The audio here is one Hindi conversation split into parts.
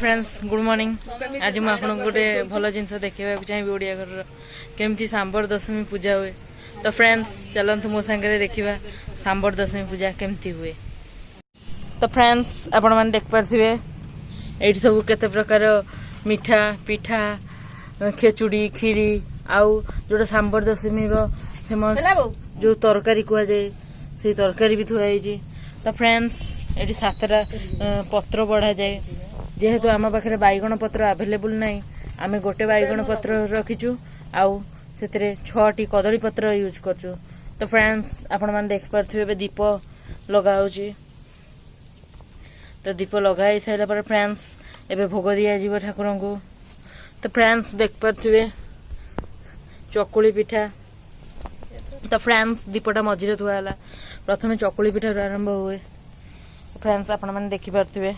Friends good morning. आज मुझे आपको गोटे भल जिन देखा चाहिए ओडिया घर केमती सांबर दशमी पूजा हुए। तो फ्रेंड्स चलतु मो सांगे देखा सांबर दशमी पूजा केमती हुए। तो फ्रेंड्स आपण मैंने देख पारे ये सब केते प्रकार मिठा पिठा खेचुड़ी खीरी आउ जोटा सांबर दशमी फेमस जो तरकारी कह जाए से तरकारी भी थुआई। तो फ्रेंड्स ये सातटा पत्र बढ़ा जाए जेहेतु आम पाखे बैगण पत्र आवेलेबल नहीं आम गोटे बैगण पत्र रखीचु आउ से 6टी कदली पत्र यूज करचु। तो फ्रेंड्स आपण मैंने देख पारे दीप लगा तो दीप लगा सारा पर फ्रेंड्स एबे भोग दिया ठाकुर को। तो फ्रेंड्स देख पारे चकुली पिठा। तो फ्रेंड्स दीपटा मझे थुआला प्रथम चकुली पिठा आरंभ हुए। फ्रेंड्स आपण मैंने देखी पारे।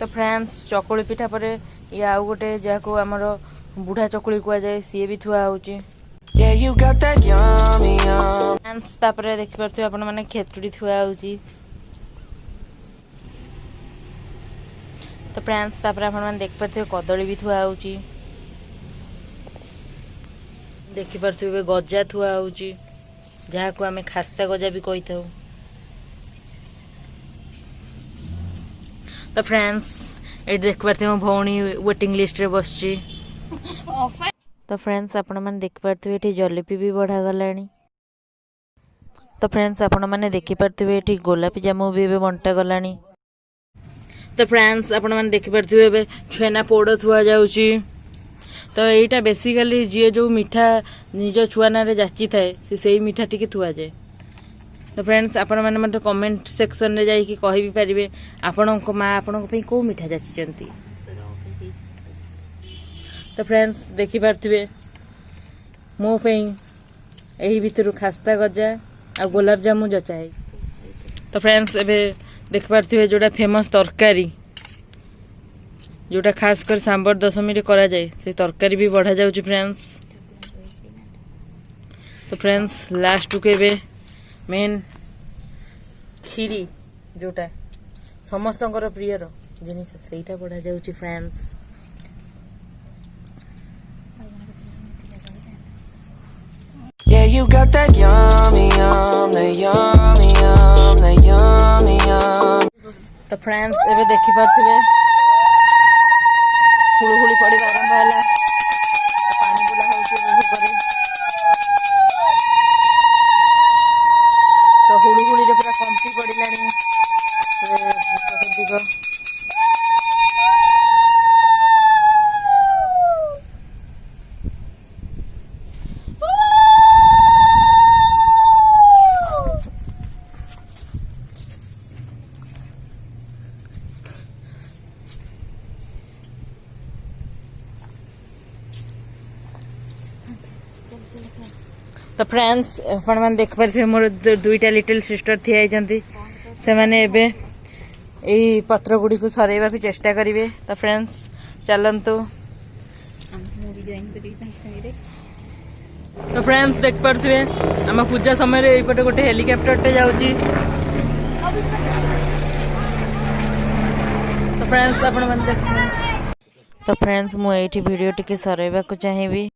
तो फ्रेंड्स चकुली पिठा पर ये आउ गोटे जहाँ आमर बुढ़ा चकुली कह जाए सी भी थुआ हो। फ्रेंड्स तापर देखी पारे आपण मैंने खेचुड़ी थुआ हो। तो फ्रेंड्स तापर आपण मैंने देख पारे कदली भी थुआ हो। देखी पारे गजा थुआ हो जहाँ को आम खास्ता गजा भी कही था। तो फ्रेंड्स ये देख पारे मो भौणी वेटिंग लिस्ट रे बस। तो फ्रेंड्स आपण मैंने देख पारे ये जलेबी भी बढ़ा गला। तो फ्रेंड्स आपण मैंने देखी पारे ये गोलापी जामु भी बंटा गला। तो फ्रेंड्स आपण मैंने देखी पारे छेना पोड़ थुआ जाउची। तो यहीटा बेसिकली जी जो मिठा निज छुआ ना जाची थाए से मिठा टी थुआ जाए। तो फ्रेंड्स आपण मैंने मतलब कमेंट सेक्शन रे जाई कह भी पारे आपण माँ आपण कौ मिठा जाची। तो फ्रेंड्स देखी पारे मो यही भितर खास्ता गजा आ गुलाब जामुन जचा है। तो फ्रेंड्स एबे देख पारे जोटा फेमस तरकारी जोटा खास कर सांबर दशमी रे करा जाए से तरकारी भी बढ़ा जाउची फ्रेंड्स। तो फ्रेंड्स लास्ट के बे मेन खीरी जोटा समस्तंकर प्रियर जिनिस सेटा बढ़ा जाउची friends. Yeah, you got that yummy yum, that yummy yum, that yummy yum. तो फ्रेंड्स एबे देखि पारथिबे हुळुहुळी पड़ी आरंभ होला। पानी बुला होउची भोगरे। तो हुळुहुळी रे पूरा कंपी पड़िलानी दिग। तो फ्रेंड्स आपण मैंने देख पारे मोर दुईटा लिटिल सिस्टर थी से मैंने एबे यही पत्र गुड़ी को सरवा को चेष्टा करेंगे। तो फ्रेंड्स चलतु। तो फ्रेंड्स देख पारे आम पूजा समय यपटे गोटे हेलिकप्टर टे जाऊँगी। तो फ्रेंड्स आपण मैंने देख। तो फ्रेंड्स मुझे वीडियो टी सरवा को चाहिए।